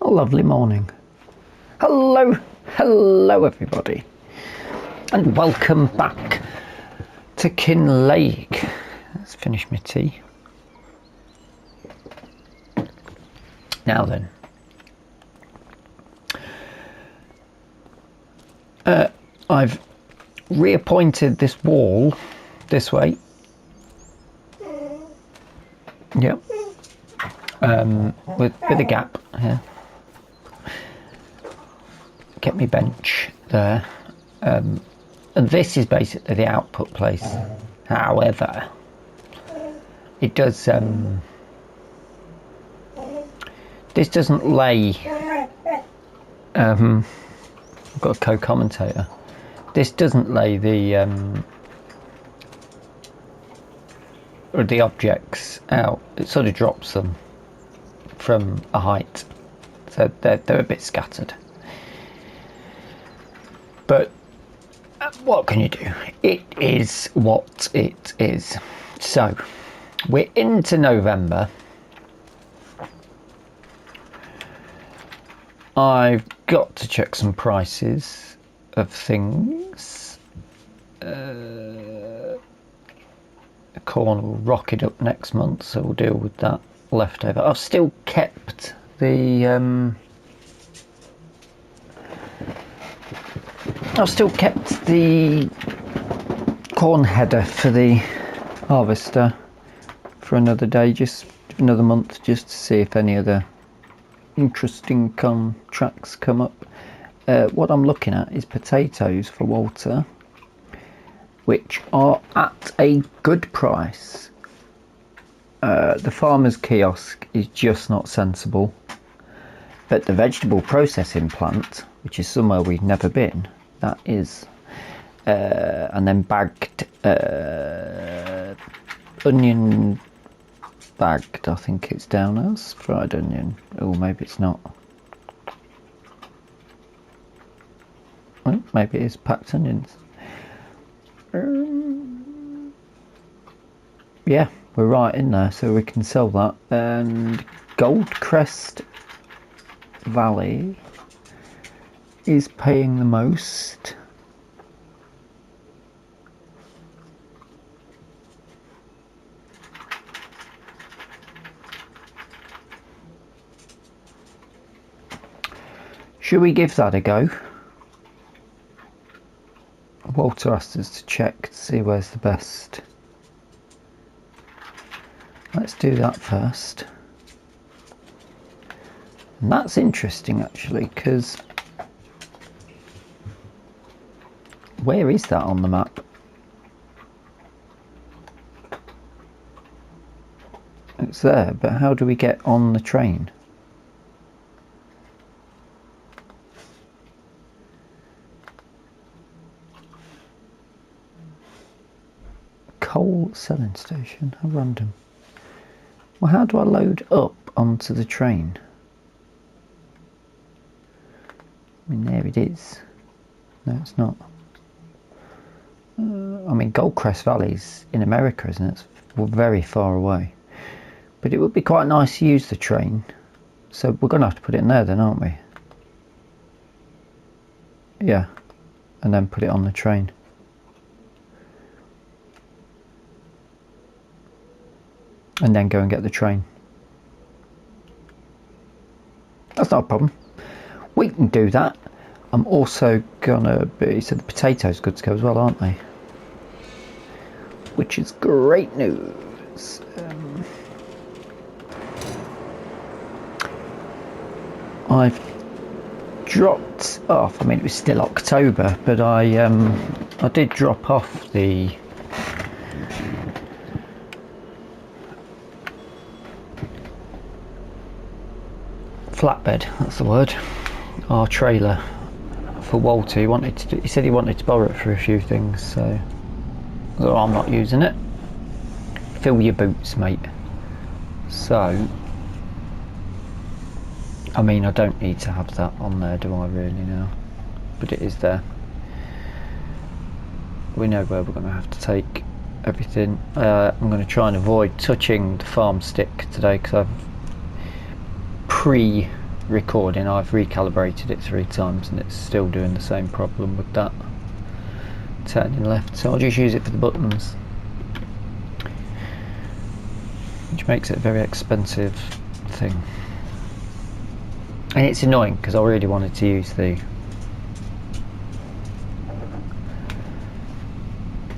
Lovely morning. Hello everybody, and welcome back to Kinlaig. Let's finish my tea. Now then, I've reappointed this wall this way. Yep. With a gap here. Get me bench there, and this is basically the output place. However, it does this doesn't lay I've got a co-commentator. This doesn't lay the objects out. It sort of drops them from a height, so they're a bit scattered. But what can you do? It is what it is. So we're into November. I've got to check some prices of things. Corn will rocket up next month, so we'll deal with that leftover. I've still kept the corn header for the harvester for another day, just another month, just to see if any other interesting contracts come up. What I'm looking at is potatoes for Walter, which are at a good price. The farmer's kiosk is just not sensible, but the vegetable processing plant, which is somewhere we've never been, that is. And then bagged onion bagged, I think it's down as fried onion. Oh, maybe it's not. Well, maybe it is packed onions. Yeah, we're right in there, so we can sell that. And Goldcrest Valley is paying the most. Should we give that a go? Walter asked us to check to see where's the best. Let's do that first. And that's interesting actually, because where is that on the map? It's there, but how do we get on the train? Coal selling station, how random. Well, how do I load up onto the train? I mean, there it is. No, it's not. I mean, Goldcrest Valley's in America, isn't it? We're very far away. But it would be quite nice to use the train. So we're going to have to put it in there then, aren't we? Yeah. And then put it on the train. And then go and get the train. That's not a problem. We can do that. I'm also gonna be, so the potatoes good to go as well, aren't they? Which is great news. I've dropped off, I mean it was still October, but I did drop off the flatbed, that's the word, our trailer for Walter. He said he wanted to borrow it for a few things, so I'm not using it. Fill your boots, mate. So I mean, I don't need to have that on there, do I really now? But it is there. We know where we're going to have to take everything. I'm going to try and avoid touching the farm stick today because I've recording I've recalibrated it 3 times and it's still doing the same problem with that turning left, so I'll just use it for the buttons, which makes it a very expensive thing. And it's annoying because I really wanted to use I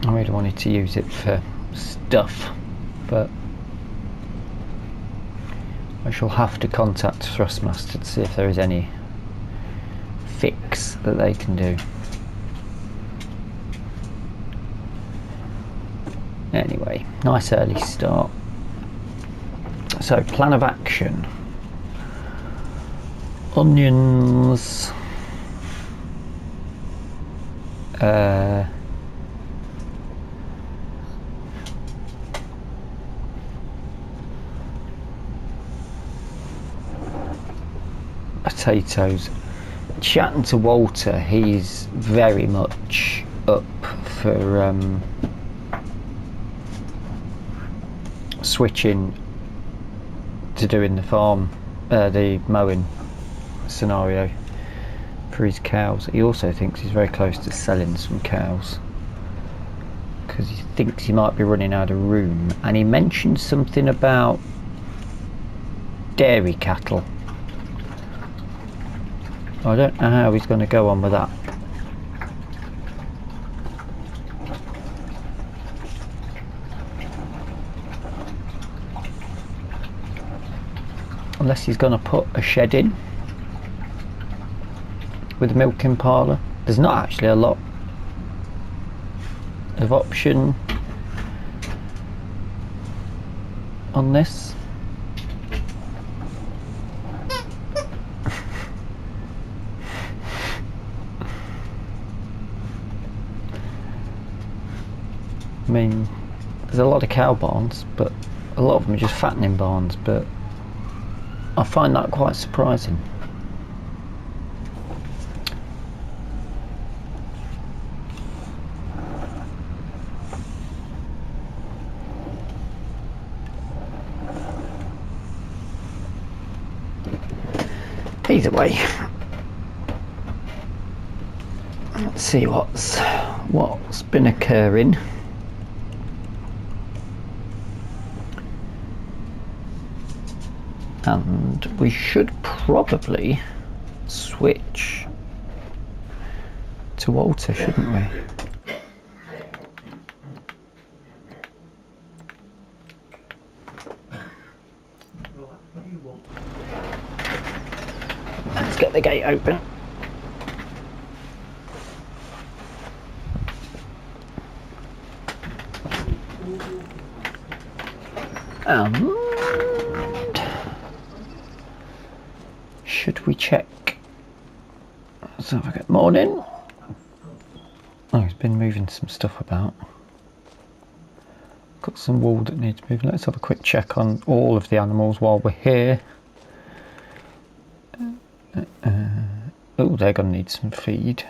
really wanted to use it for stuff, but I shall have to contact Thrustmaster to see if there is any fix that they can do. Anyway, nice early start. So, plan of action. Onions. Potatoes. Chatting to Walter, he's very much up for switching to doing the farm, the mowing scenario for his cows. He also thinks he's very close to selling some cows because he thinks he might be running out of room, and he mentioned something about dairy cattle. I don't know how he's going to go on with that. Unless he's going to put a shed in with a milking parlour. There's not actually a lot of option on this. I mean, there's a lot of cow barns, but a lot of them are just fattening barns, but I find that quite surprising. Either way, let's see what's been occurring. And we should probably switch to Walter, shouldn't we? Let's get the gate open. Should we check? Let's have a good morning. Oh, he's been moving some stuff about. Got some wool that needs moving. Let's have a quick check on all of the animals while we're here. Oh, they're going to need some feed.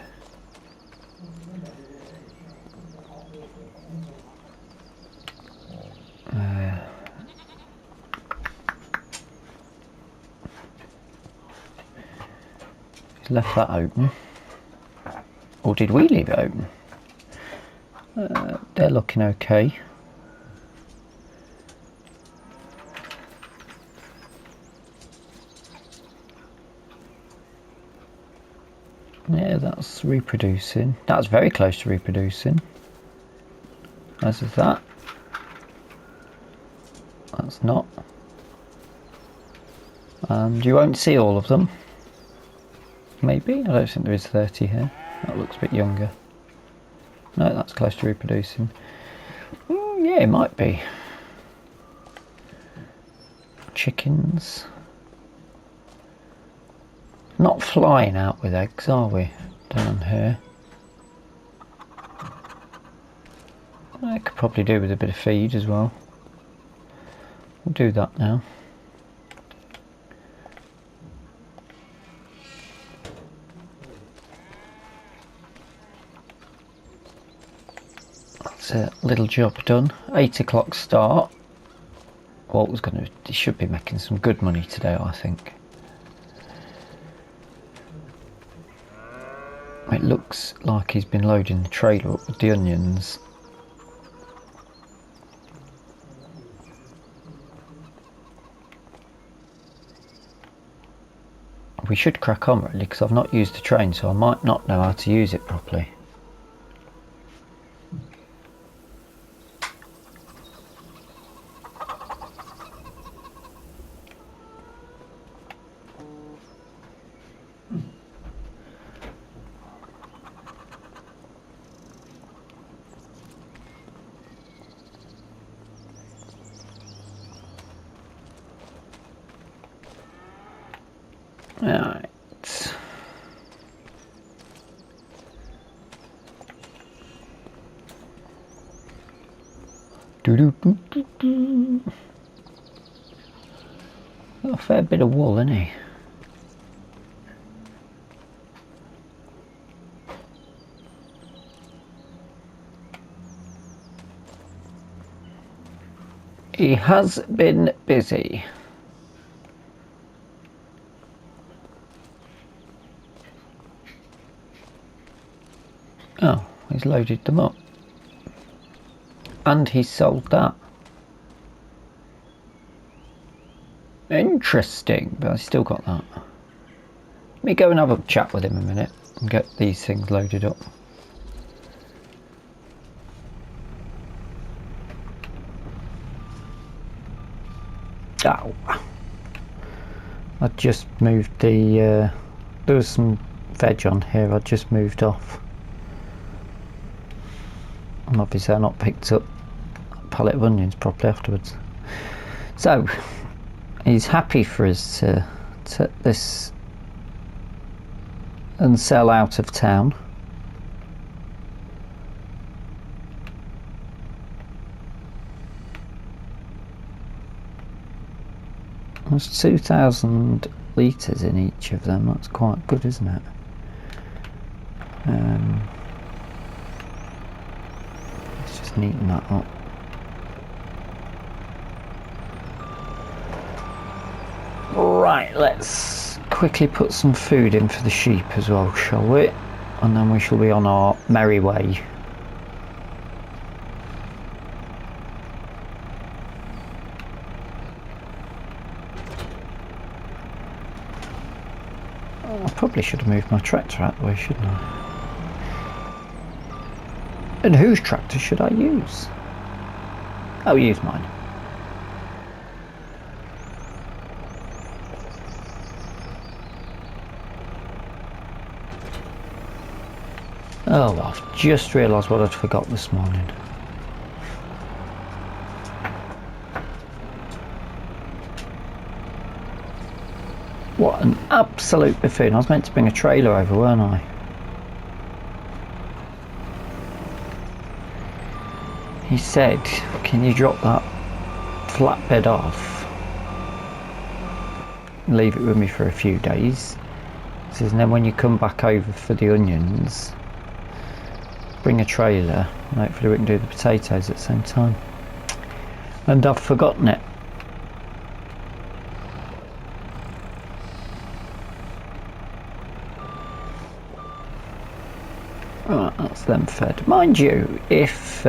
Left that open, or did we leave it open? They're looking okay. Yeah, that's reproducing. That's very close to reproducing. As is that. That's not. And you won't see all of them. Maybe? I don't think there is 30 here. That looks a bit younger. No, that's close to reproducing. Yeah, it might be. Chickens. Not flying out with eggs, are we? Down here. I could probably do with a bit of feed as well. We'll do that now. A little job done. 8 o'clock start. Walter's it should be making some good money today, I think. looks like he's been loading the trailer up with the onions. We should crack on really, because I've not used the train, so I might not know how to use it properly. Right. Got a fair bit of wool, isn't he? He has been busy. Oh, he's loaded them up. And he sold that. Interesting, but I still got that. Let me go and have a chat with him a minute and get these things loaded up. Ow. I just moved the, there was some veg on here I just moved off. And obviously I've not picked up a pallet of onions properly afterwards. So, he's happy for us to take this and sell out of town. There's 2,000 litres in each of them. That's quite good, isn't it? Let's just neaten that up. Right, let's quickly put some food in for the sheep as well, shall we? And then we shall be on our merry way. I probably should have moved my tractor out the way, shouldn't I? And whose tractor should I use? I'll use mine. Oh, I've just realised what I'd forgot this morning. What an absolute buffoon. I was meant to bring a trailer over, weren't I? He said, can you drop that flatbed off? Leave it with me for a few days. He says, and then when you come back over for the onions, bring a trailer and hopefully we can do the potatoes at the same time. And I've forgotten it. Right, that's them fed. Mind you, if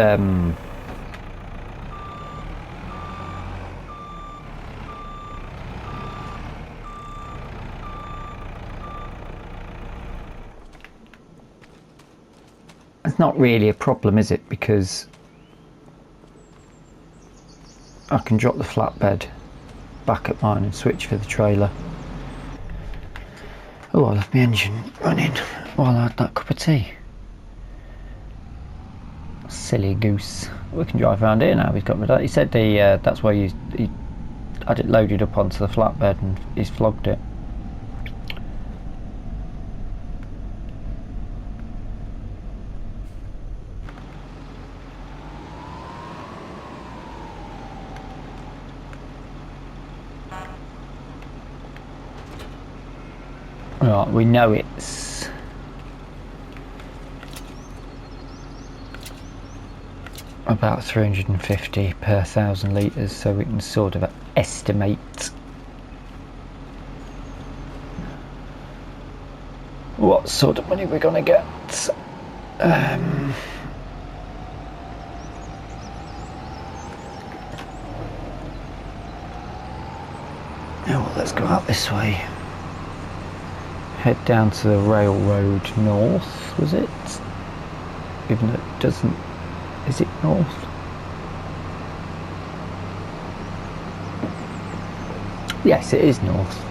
it's not really a problem, is it? Because I can drop the flatbed back at mine and switch for the trailer. Oh, I left my engine running while I had that cup of tea. Silly goose. We can drive around here now. He's got rid of that. He said that's why he had it loaded up onto the flatbed and he's flogged it. Right, we know it's about 350 per 1,000 litres, so we can sort of estimate. Oh, what sort of money we're gonna get. Oh, let's go out this way. Head down to the railroad north, was it? Even though it doesn't... Is it north? Yes, it is north.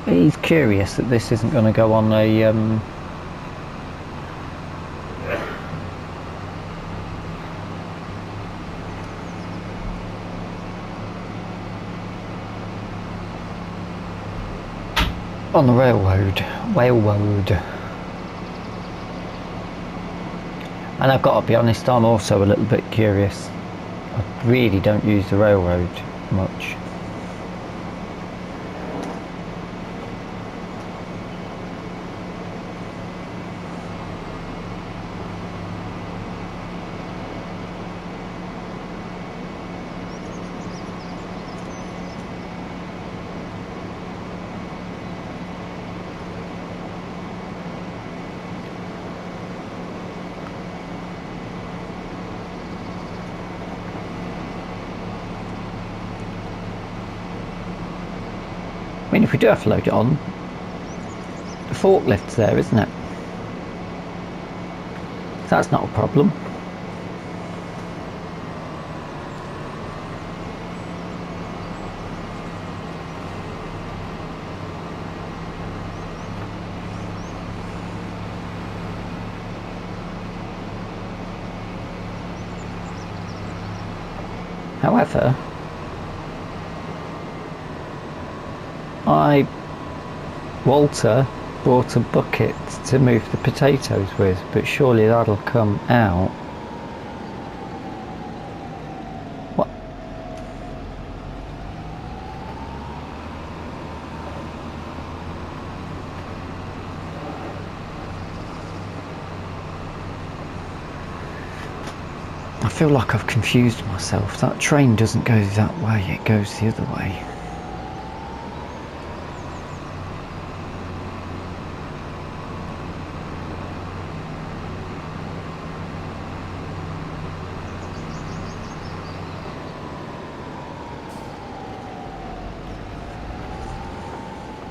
He's curious that this isn't going to go on a... on the railroad. And I've got to be honest, I'm also a little bit curious. I really don't use the railroad much. I mean, if we do have to load it on, the forklift's there, isn't it? That's not a problem. However, Walter bought a bucket to move the potatoes with, but surely that'll come out. What? I feel like I've confused myself. That train doesn't go that way, it goes the other way.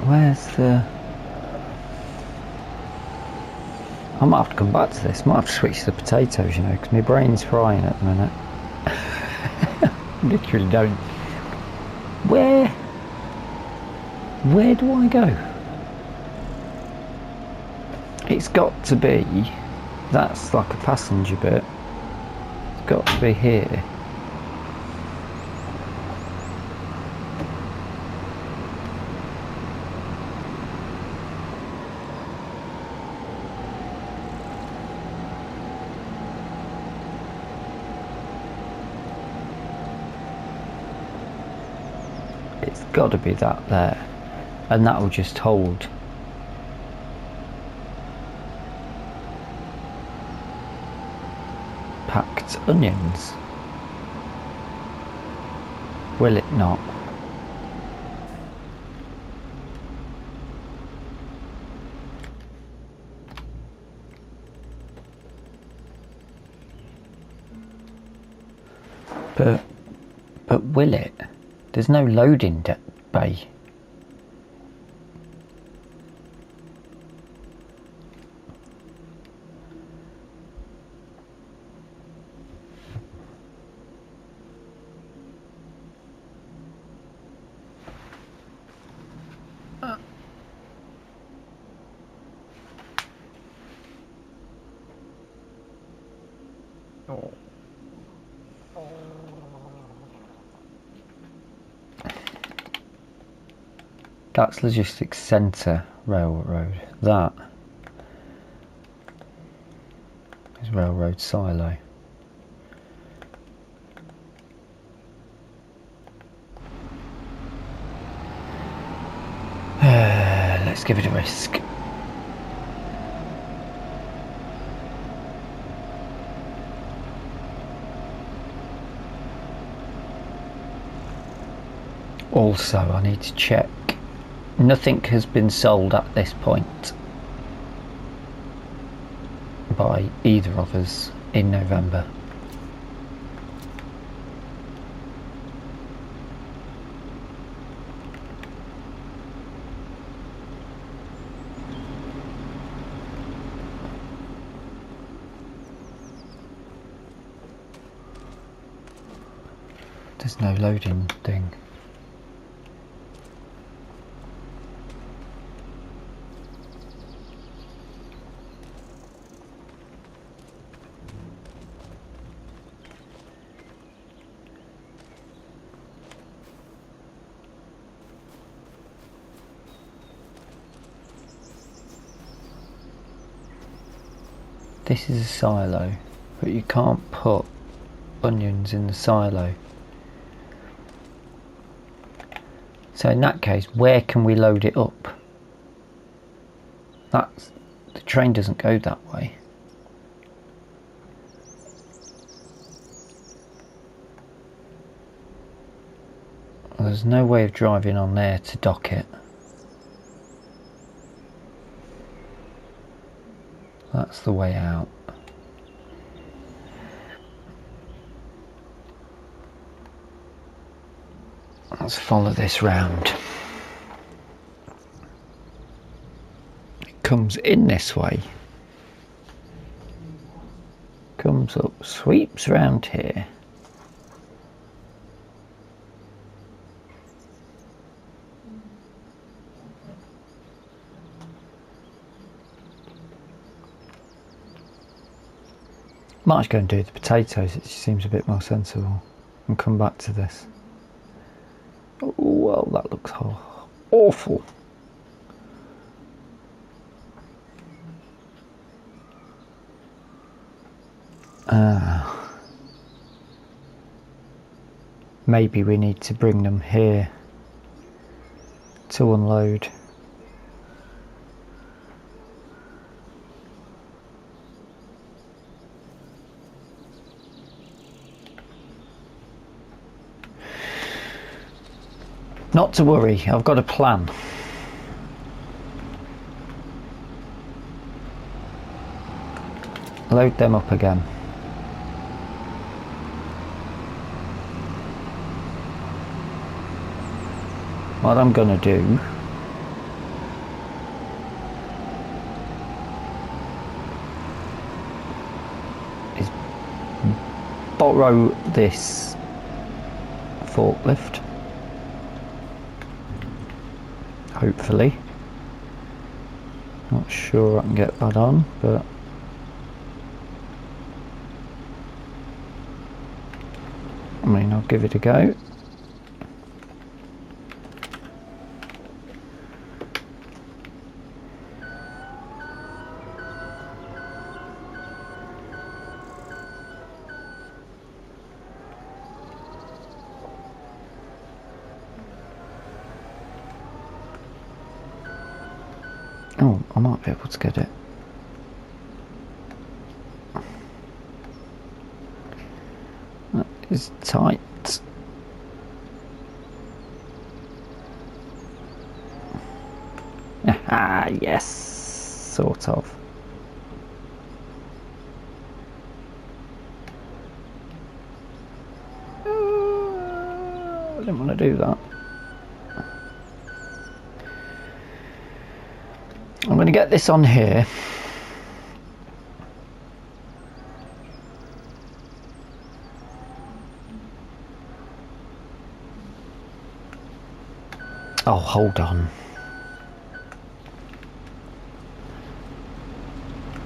Where's the... I might have to come back to this. Might have to switch to the potatoes, you know, because my brain's frying at the minute. Literally don't. Where do I go? It's got to be... That's like a passenger bit. It's got to be here. It's got to be that there, and that will just hold. Packed onions. Will it not? But will it? There's no loading bay. That's Logistics Centre Railroad. That is Railroad Silo. Let's give it a risk. Also, I need to check. Nothing has been sold at this point by either of us in November. There's no loading thing. This is a silo, but you can't put onions in the silo. So in that case, where can we load it up? The train doesn't go that way. There's no way of driving on there to dock it. That's the way out. Let's follow this round. It comes in this way. Comes up, sweeps round here. Might just go and do the potatoes, it seems a bit more sensible, and come back to this. Oh, well, that looks awful. Maybe we need to bring them here to unload. Not to worry, I've got a plan. Load them up again. What I'm gonna do is borrow this forklift. Hopefully. Not sure I can get that on, but I mean, I'll give it a go. Oh, I might be able to get it. That is tight. Ah, yes, sort of. I didn't want to do that. I'm going to get this on here. Oh, hold on.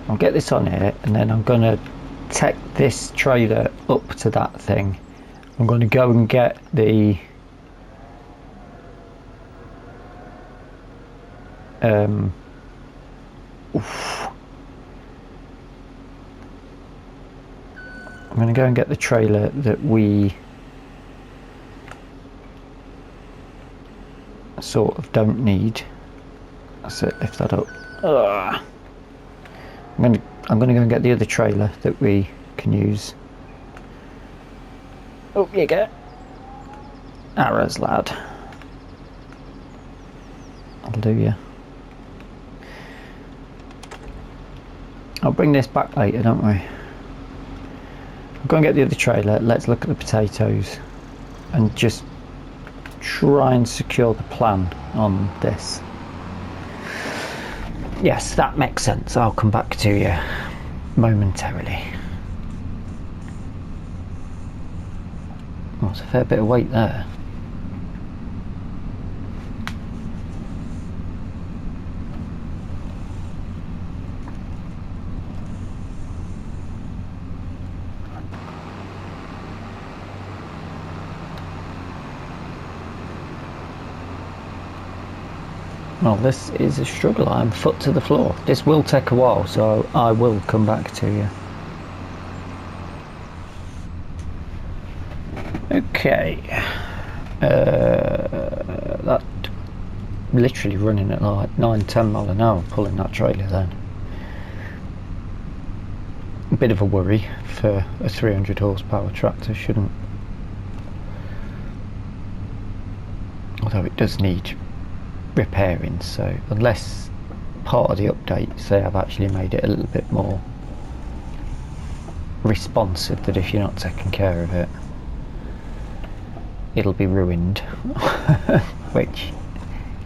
I'll get this on here and then I'm going to take this trailer up to that thing. I'm going to go and get the I'm going to go and get the trailer that we sort of don't need. That's it, lift that up. I'm going to go and get the other trailer that we can use. Up you go. Arrows, lad. that'll do you. I'll bring this back later, don't we? I'll go and get the other trailer. Let's look at the potatoes and just try and secure the plan on this. Yes, that makes sense. I'll come back to you momentarily. Oh, it's a fair bit of weight there. Well, this is a struggle. I'm foot to the floor. This will take a while, so I will come back to you. Okay. That literally running at like 9-10 mile an hour pulling that trailer then. A bit of a worry for a 300 horsepower tractor, shouldn't. Although it does need repairing, so unless part of the updates they have actually made it a little bit more responsive, that if you're not taking care of it it'll be ruined. Which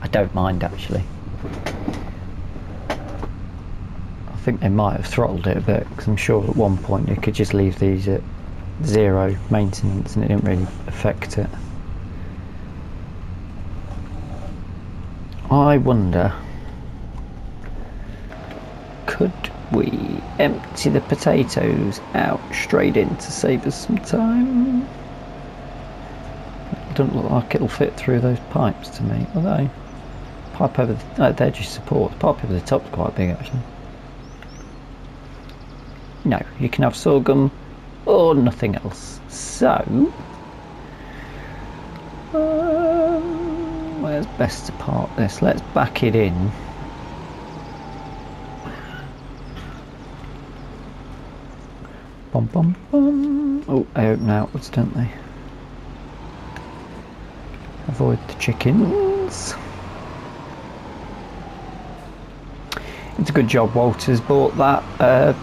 I don't mind actually. I think they might have throttled it a bit, because I'm sure at one point you could just leave these at 0 maintenance and it didn't really affect it. I wonder, could we empty the potatoes out straight in to save us some time? It doesn't look like it'll fit through those pipes to me, although pipe over the, they're just support. The pipe over the top's quite big actually. No, you can have sorghum or nothing else. So, where's best to park this? Let's back it in. Bum bum bum. Oh, they open outwards, don't they? Avoid the chickens. It's a good job Walter's bought that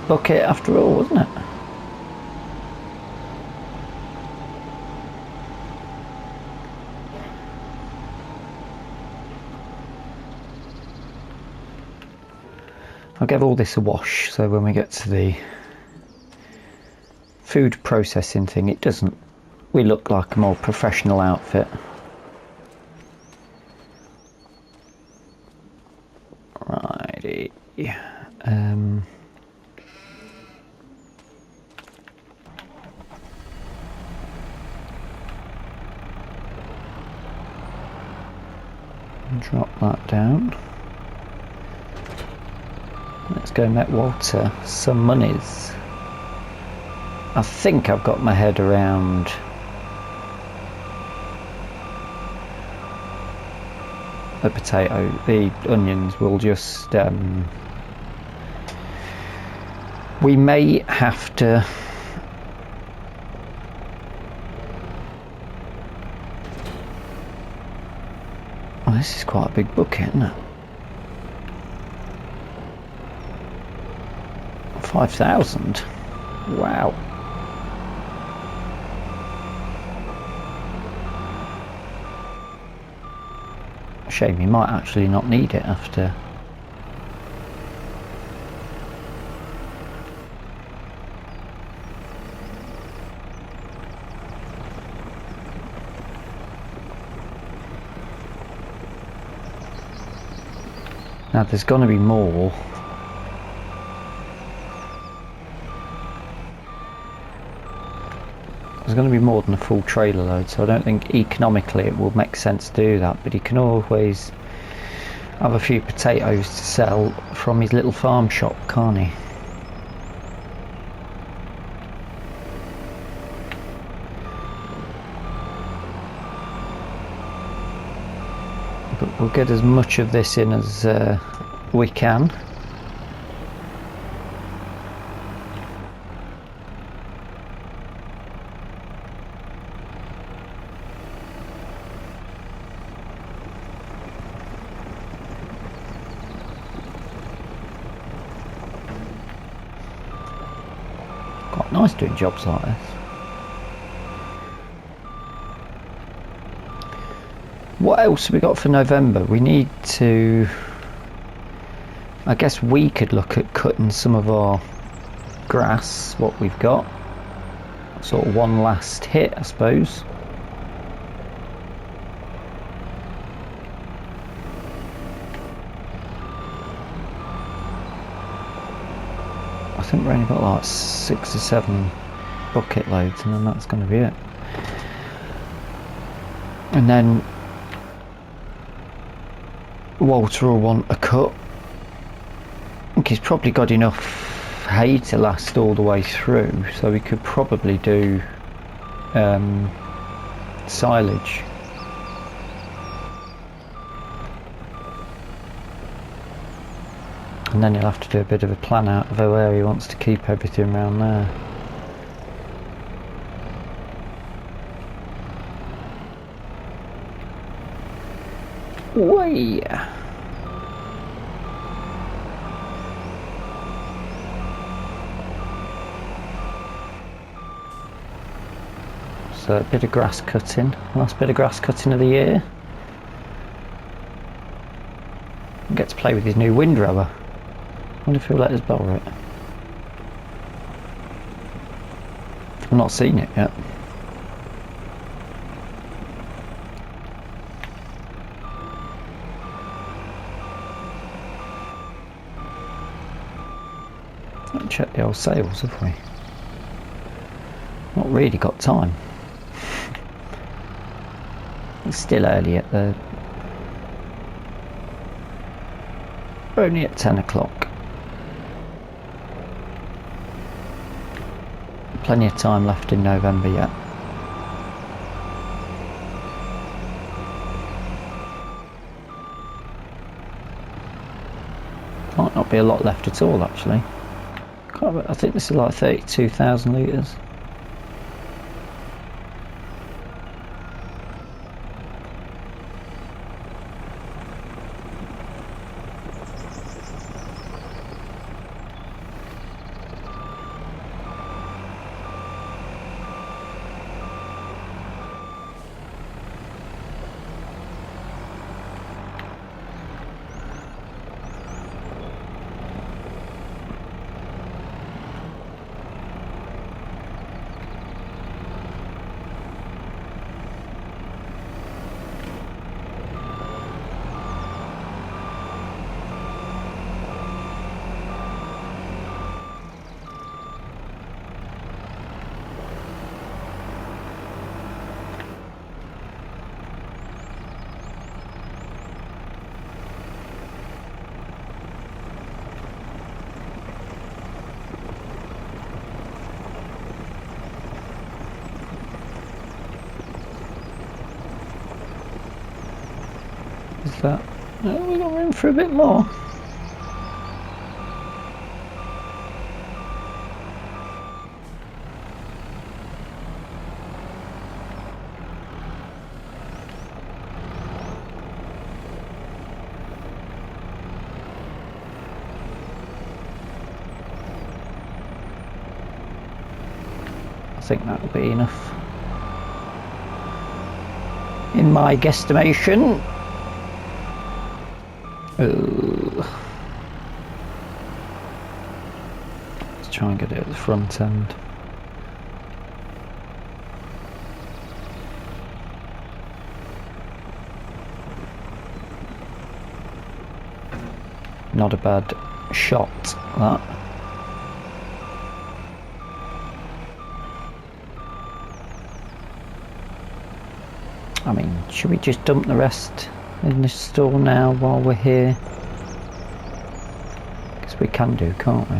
bucket after all, wasn't it? I'll give all this a wash, so when we get to the food processing thing, it doesn't, we look like a more professional outfit. Righty. Drop that down. Let's go met Walter some monies. I think I've got my head around the potato, the onions. We'll just we may have to well, this is quite a big bucket, isn't it? 5,000. Wow. Shame you might actually not need it after. Now there's going to be more. There's going to be more than a full trailer load, so I don't think economically it will make sense to do that, but he can always have a few potatoes to sell from his little farm shop, can't he? But we'll get as much of this in as we can. nice doing jobs like this. What else have we got for November? We need to... I guess we could look at cutting some of our grass, what we've got. Sort of one last hit, I suppose. I think we've only got like 6 or 7 bucket loads, and then that's going to be it. And then Walter will want a cut. I think he's probably got enough hay to last all the way through, so we could probably do silage. And then he'll have to do a bit of a plan out of where he wants to keep everything around there. Way. So a bit of grass cutting, last bit of grass cutting of the year. Get to play with his new windrower. Wonder if he'll let us borrow it. I've not seen it yet. Let's check the old sales, have we? Not really got time. It's still early at the... We're only at 10 o'clock. Plenty of time left in November yet. Might not be a lot left at all, actually. I think this is like 32,000 litres. Is that... Oh, we got room for a bit more. I think that'll be enough. In my guesstimation. Let's try and get it at the front end. Not a bad shot, that. I mean, should we just dump the rest in the store now while we're here? Because we can do, can't we?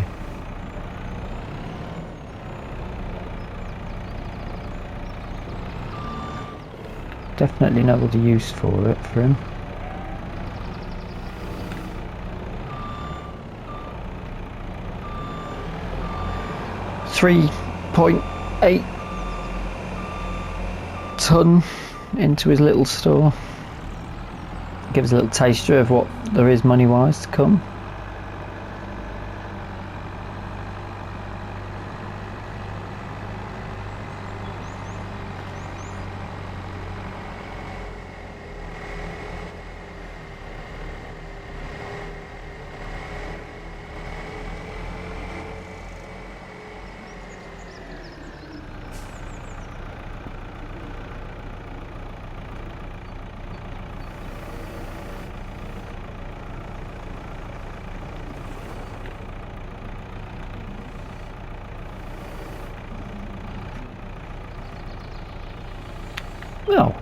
Definitely no other use for it for him. $3.8 ton into his little store. Gives a little taster of what there is money wise to come. Well,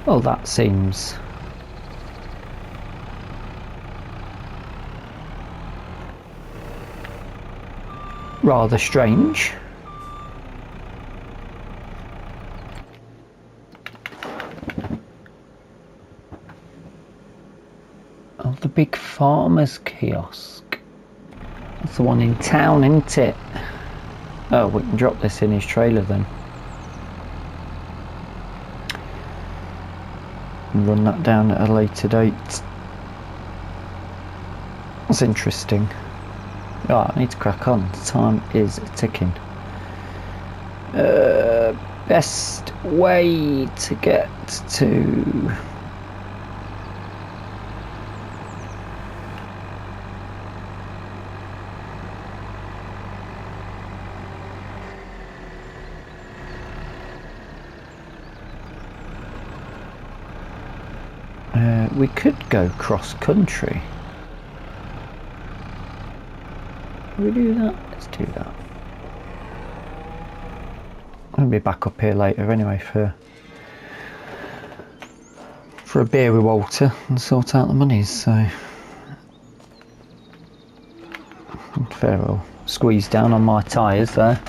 well, that seems rather strange. Oh, the big farmer's kiosk. That's the one in town, isn't it? Oh, we can drop this in his trailer then. And run that down at a later date. That's interesting. Oh, I need to crack on. Time is ticking. Best way to get to... we could go cross country. Will we do that? Let's do that. I'll be back up here later anyway for a beer with Walter and sort out the monies, so fair well squeeze down on my tyres there.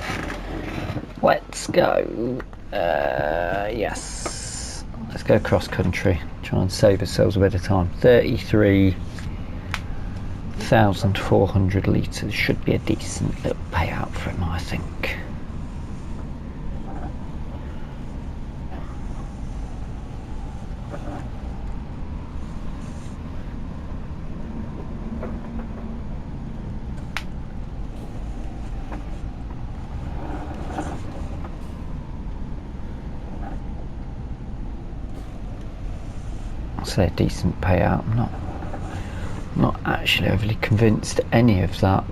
Let's go. Yes, let's go cross country. Try and save ourselves a bit of time. 33,400 litres should be a decent little payout for him, I think. Say a decent payout. I'm not actually overly convinced any of that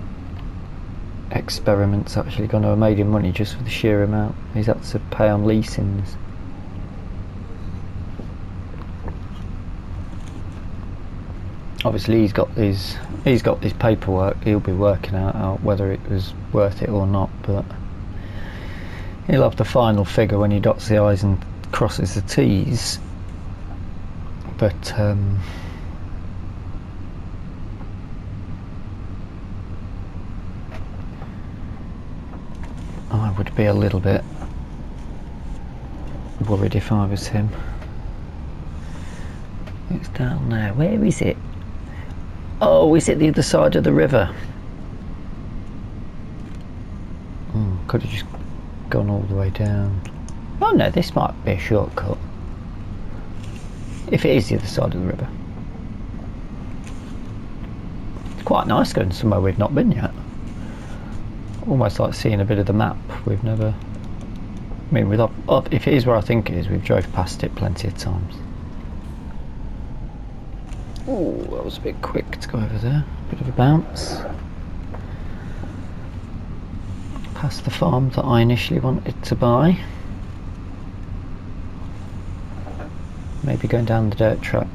experiment's actually going to have made him money just for the sheer amount he's had to pay on leasings. Obviously he's got his paperwork. He'll be working out whether it was worth it or not, but he'll have the final figure when he dots the I's and crosses the T's. But I would be a little bit worried if I was him. It's down there. Where is it? Oh, is it the other side of the river? Could have just gone all the way down. Oh no, this might be a shortcut. If it is the other side of the river. It's quite nice going somewhere we've not been yet. Almost like seeing a bit of the map. We've never... I mean, if it is where I think it is, we've drove past it plenty of times. Oh, that was a bit quick to go over there. Bit of a bounce. Past the farm that I initially wanted to buy. Maybe going down the dirt track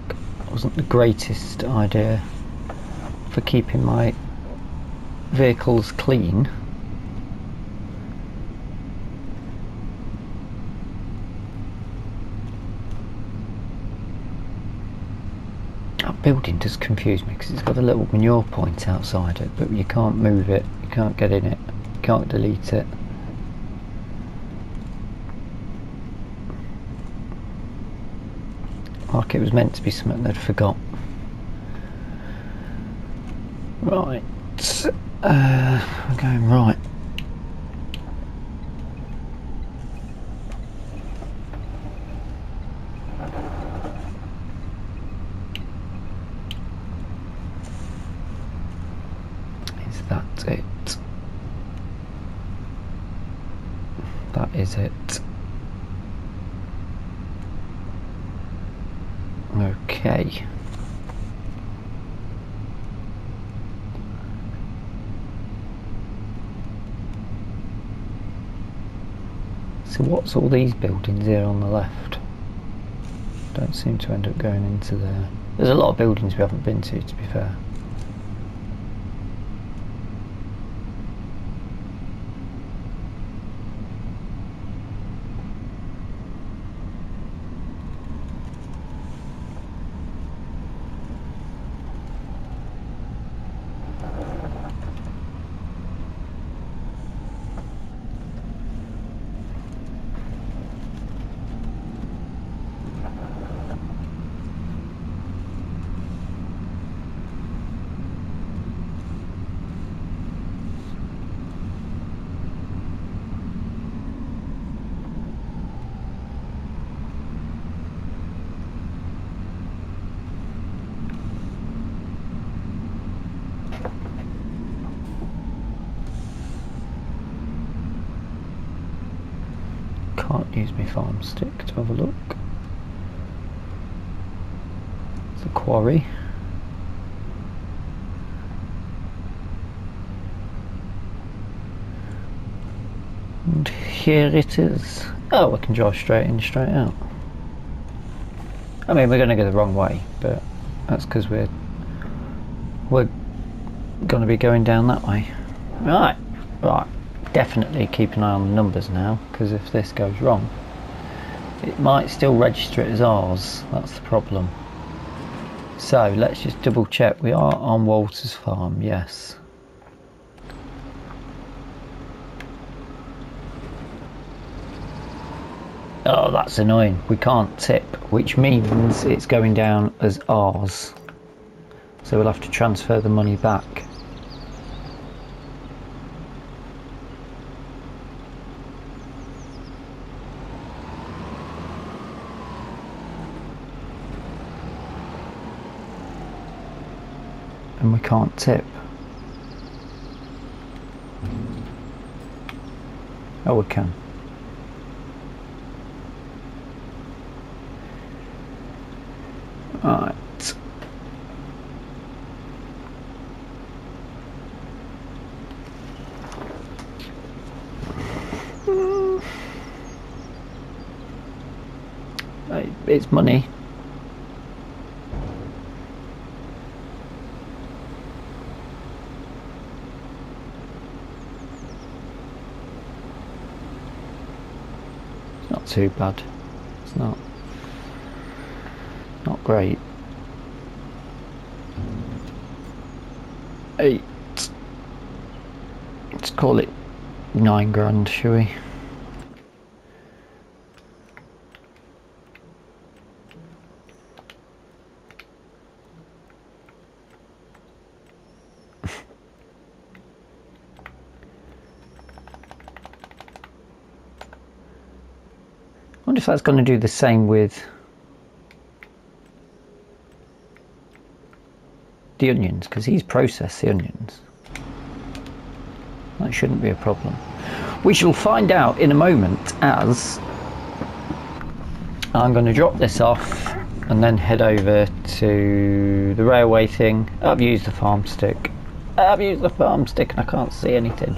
wasn't the greatest idea for keeping my vehicles clean. That building does confuse me because it's got a little manure point outside it, but you can't move it, you can't get in it, you can't delete it. Like it was meant to be something they'd forgot. Right, I'm going right. Is that it? That is it. Okay. So what's all these buildings here on the left? Don't seem to end up going into there. There's a lot of buildings we haven't been to be fair. use my farm stick to have a look. It's a quarry. And here it is. Oh, we can drive straight in, straight out. I mean, we're going to go the wrong way, but that's because we're going to be going down that way. Right. Definitely keep an eye on the numbers now, because if this goes wrong, it might still register it as ours. That's the problem. So let's just double check. We are on Walter's farm, yes. Oh, that's annoying. We can't tip, which means it's going down as ours. So we'll have to transfer the money back. And we can't tip. Oh, we can. Right. It's money. It's not too bad. It's not great. 8. Let's call it 9 grand, shall we? I wonder if that's going to do the same with the onions, because he's processed the onions. That shouldn't be a problem. We shall find out in a moment, as I'm going to drop this off and then head over to the railway thing. I've used the farm stick. And I can't see anything.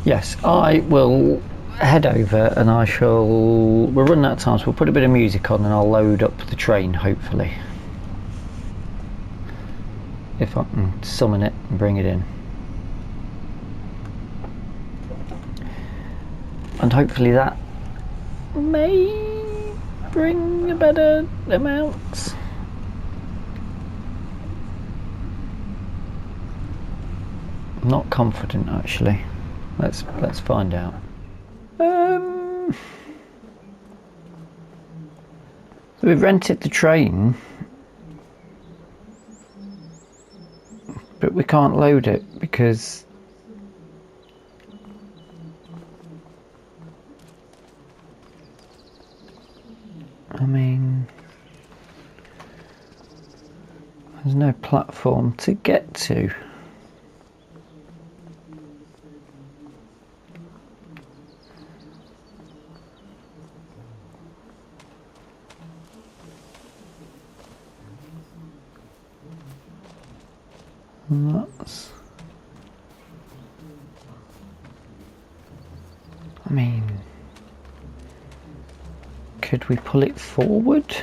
Yes, I will head over and we're running out of time, so we'll put a bit of music on and I'll load up the train, hopefully. If I can summon it and bring it in. And hopefully that may bring a better amount. I'm not confident, actually. Let's find out. So we've rented the train, but we can't load it because I mean there's no platform to get to. I mean, could we pull it forward?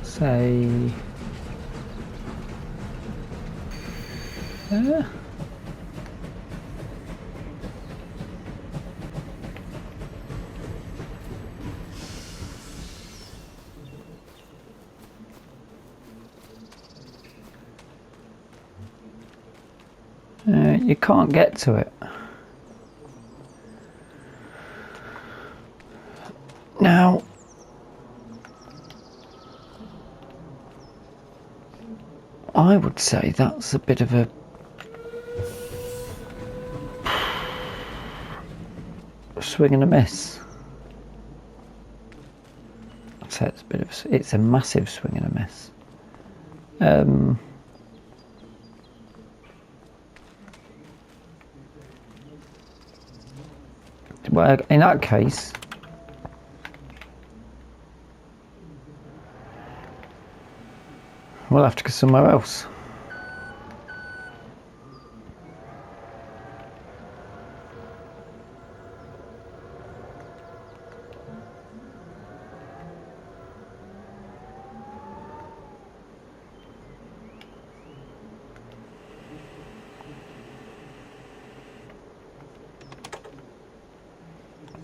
Say there. You can't get to it. Now, I would say that's a bit of a swing and a miss. I'd say it's a bit of it's a massive swing and a miss. Well, in that case, we'll have to go somewhere else.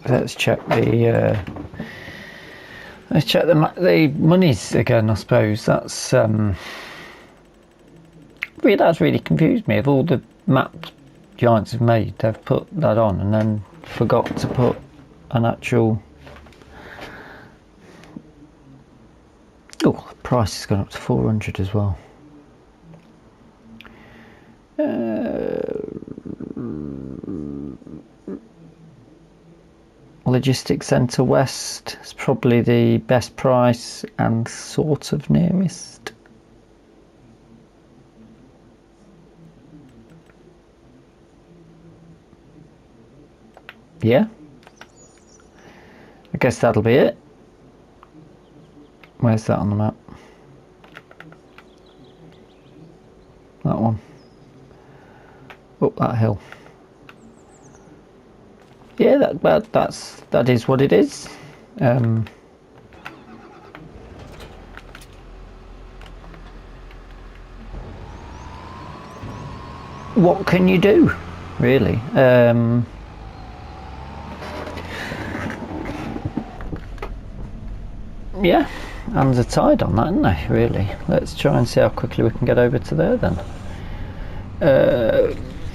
Let's check the monies again. I suppose that's that's really confused me. Of all the maps Giants have made, they've put that on and then forgot to put an actual. Oh, the price has gone up to 400 as well. Logistics Centre West is probably the best price and sort of nearest. Yeah, I guess that'll be it. Where's that on the map? That one. Up that hill. Yeah, that is what it is. What can you do, really? Yeah, hands are tied on that, aren't they? Really. Let's try and see how quickly we can get over to there then.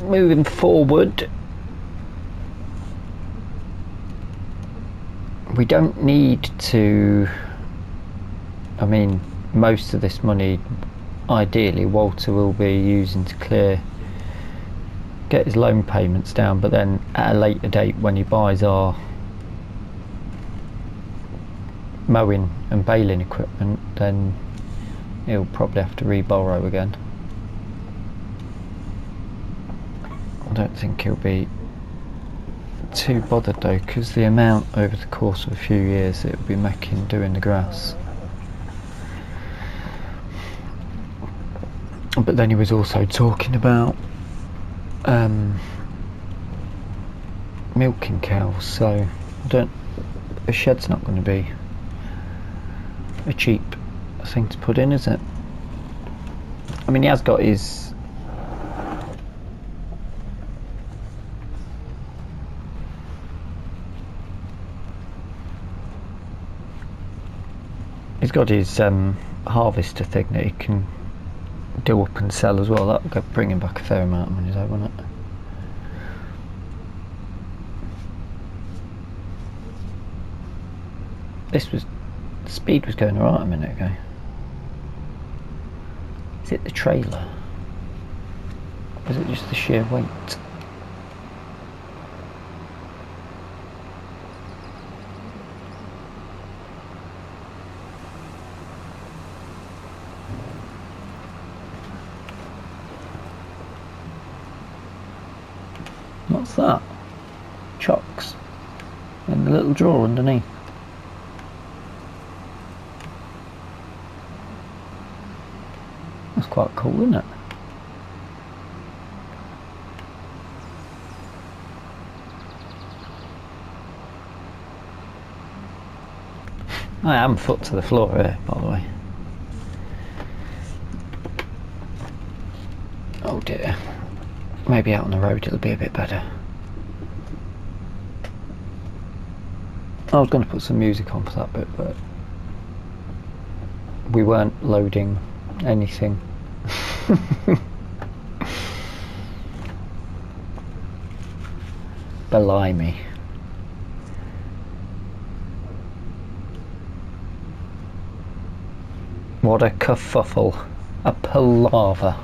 Moving forward. We don't need to, I mean, most of this money, ideally, Walter will be using to get his loan payments down, but then at a later date when he buys our mowing and baling equipment, then he'll probably have to re-borrow again. I don't think he'll be too bothered though, because the amount over the course of a few years it would be making doing the grass. But then he was also talking about milking cows, so a shed's not going to be a cheap thing to put in, is it? I mean, he has got his harvester thing that he can do up and sell as well. That will bring him back a fair amount of money though, won't it? The speed was going alright a minute ago. Is it the trailer? Or is it just the sheer weight? What's that? Chocks in the little drawer underneath. That's quite cool, isn't it? I am foot to the floor here, by the way. Oh dear. Maybe out on the road it'll be a bit better. I was going to put some music on for that bit, but we weren't loading anything. Blimey. What a kerfuffle. A palaver.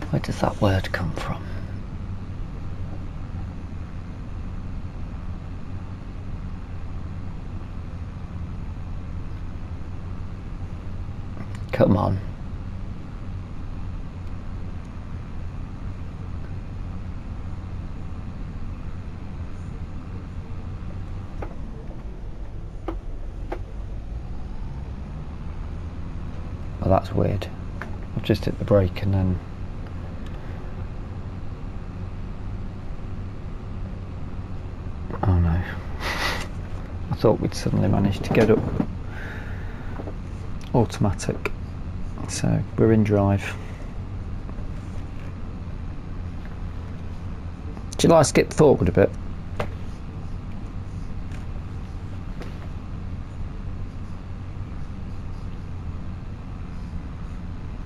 Where does that word come from? Come on. Oh, that's weird. I've just hit the brake and then... Oh no. I thought we'd suddenly managed to get up automatic. So we're in drive. Shall I skip forward a bit?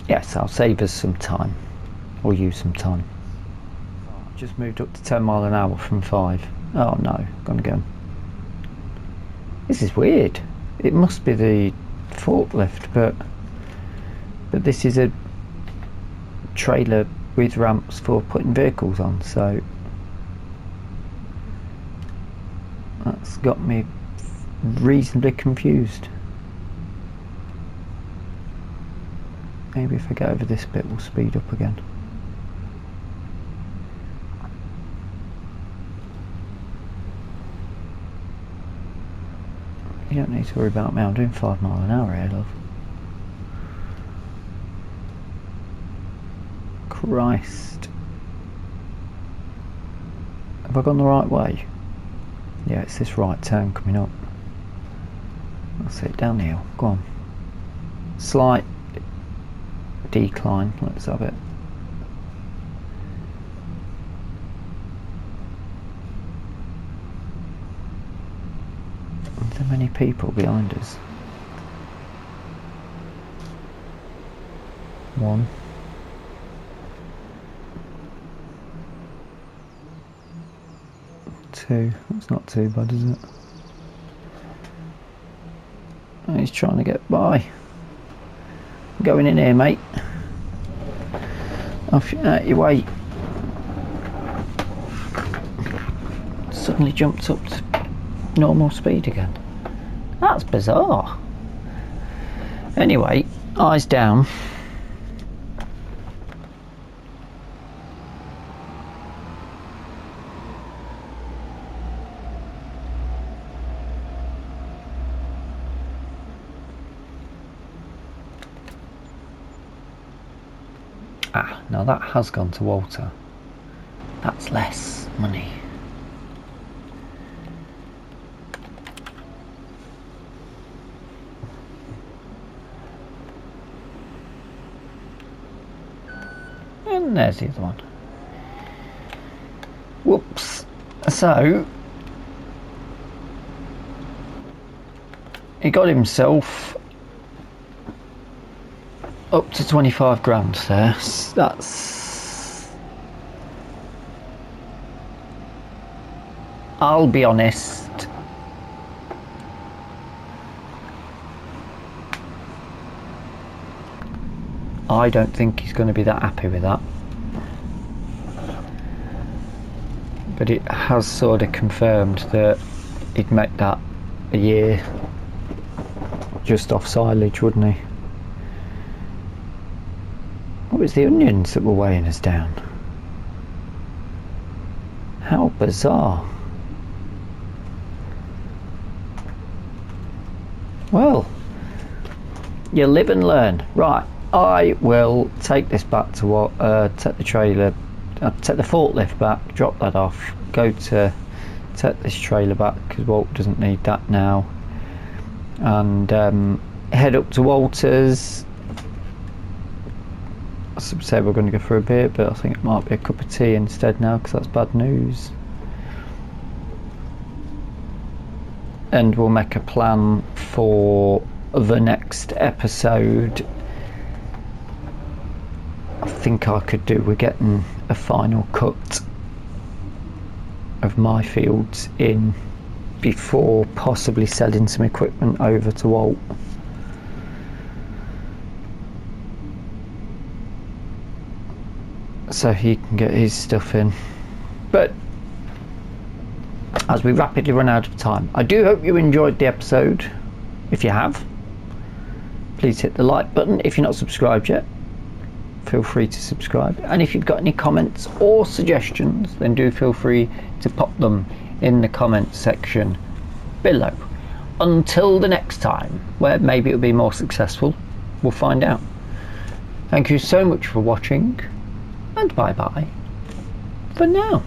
Yes, I'll save us some time, or use some time. I've just moved up to 10 mile an hour from 5. Oh no, gone again. This is weird. It must be the forklift, but this is a trailer with ramps for putting vehicles on, so that's got me reasonably confused. Maybe if I get over this bit we'll speed up again. You don't need to worry about me, I'm doing 5 mile an hour here, love. Christ. Have I gone the right way? Yeah, it's this right turn coming up. That's it, down the hill, go on. Slight decline, let's have it. Are there many people behind us? 1. 2, that's not too bad, is it? Oh, he's trying to get by. Going in here, mate. Off out your way. Suddenly jumped up to normal speed again. That's bizarre. Anyway, eyes down. Ah, now that has gone to Walter. That's less money. And there's the other one. Whoops. So, he got himself up to 25 grand there. That's... I'll be honest. I don't think he's going to be that happy with that. But it has sort of confirmed that he'd make that a year just off silage, wouldn't he? What was the onions that were weighing us down? How bizarre. Well, you live and learn. Right, I will take this back to what, take the trailer, take the forklift back, drop that off, go to take this trailer back because Walt doesn't need that now, and head up to Walter's. I said we're going to go for a beer, but I think it might be a cup of tea instead now because that's bad news. And we'll make a plan for the next episode. I think I could do with getting a final cut of my fields in before possibly selling some equipment over to Walt. So he can get his stuff in. But as we rapidly run out of time, I do hope you enjoyed the episode. If you have, please hit the like button. If you're not subscribed yet, feel free to subscribe. And if you've got any comments or suggestions, then do feel free to pop them in the comments section below. Until the next time, where maybe it'll be more successful, we'll find out. Thank you so much for watching, and bye bye for now.